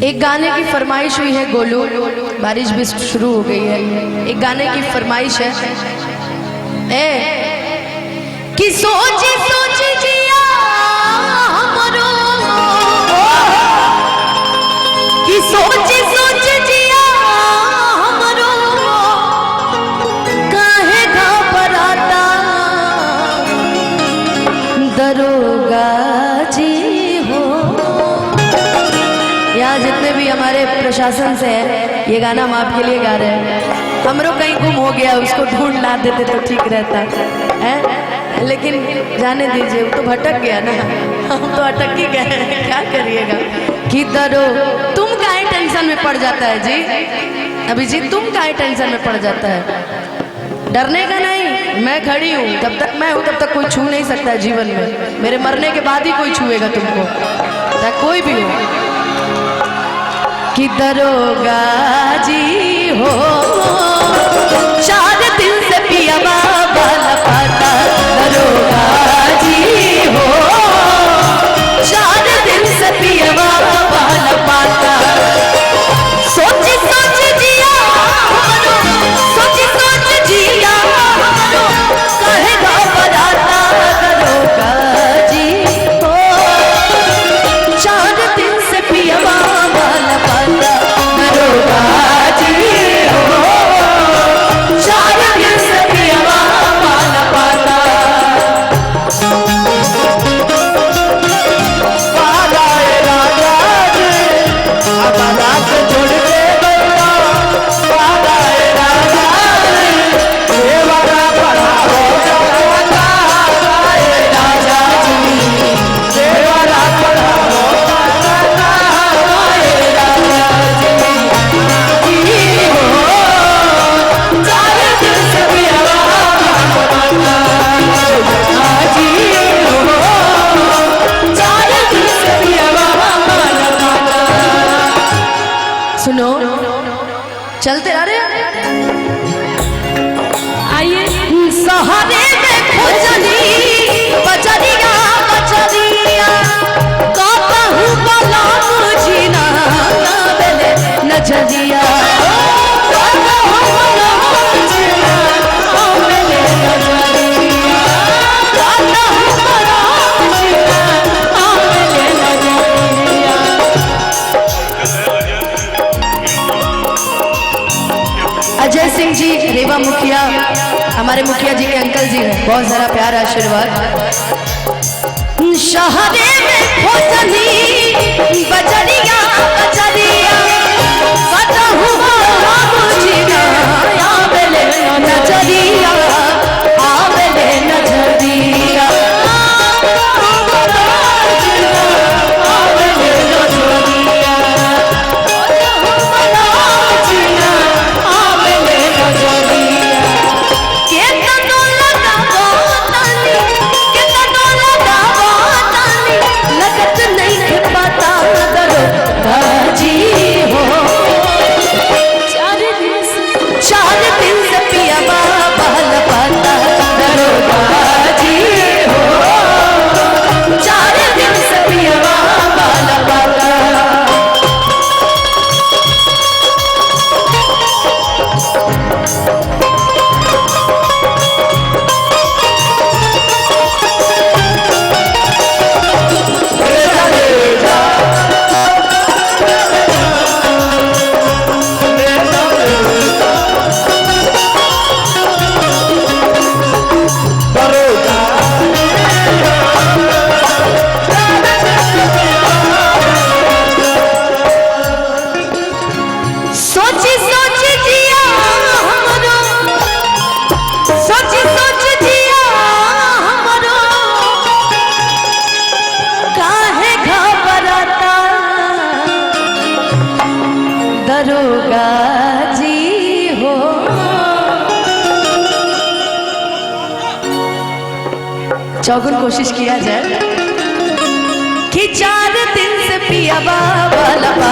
एक गाने की फरमाइश हुई है गोलू, बारिश भी शुरू हो गई है। एक गाने की फरमाइश है कि सोच सोच जिया हमरो, कि सोच सोच जिया हमरो, काहे घबराता दरोगा जी हो। यहाँ जितने भी हमारे प्रशासन से हैं, ये गाना हम आपके लिए गा रहे हैं। हमरो कहीं गुम हो गया, उसको ढूंढ ला देते तो ठीक रहता है, लेकिन जाने दीजिए, वो तो भटक गया ना, हम तो अटक ही गए, क्या करिएगा। कि दरो तुम काहे टेंशन में पड़ जाता है जी, अभी जी तुम काहे टेंशन में पड़ जाता है। डरने का नहीं, मैं खड़ी हूँ, जब तक मैं हूँ तब तक कोई छू नहीं सकता है जीवन में। मेरे मरने के बाद ही कोई छुएगा तुमको, चाहे कोई भी हो। कि दरोगा जी हो, 4 दिन से पिया बाबा लपाता। दरोगा जी हो, 4 दिन से पिया बाबा लपाता। सोच सोच जिया हमरो, सोच सोच जिया हमरो, काहे घबराता दरोगा जी हो। 4 दिन से पिया बाबा लपाता। दरोगा जी हो, 4 दिन से पिया बाबा लपाता। सुनो, चलते आ रहे आइए। सहारे में खोजली बजरिया बजरिया, कहूँ बला मुझी ना बेले नजरिया। अजय सिंह जी, रेवा मुखिया, हमारे मुखिया जी के अंकल जी हैं, बहुत सारा प्यार आशीर्वाद। शहरे में खोजली बजरिया बजरिया, कहूँ बला मुझी ना आवेले नजरिया, आवेले नजरिया। दरोगा जी हो, चौगुन कोशिश किया जाए कि 4 दिन से पिया बाबा लपा।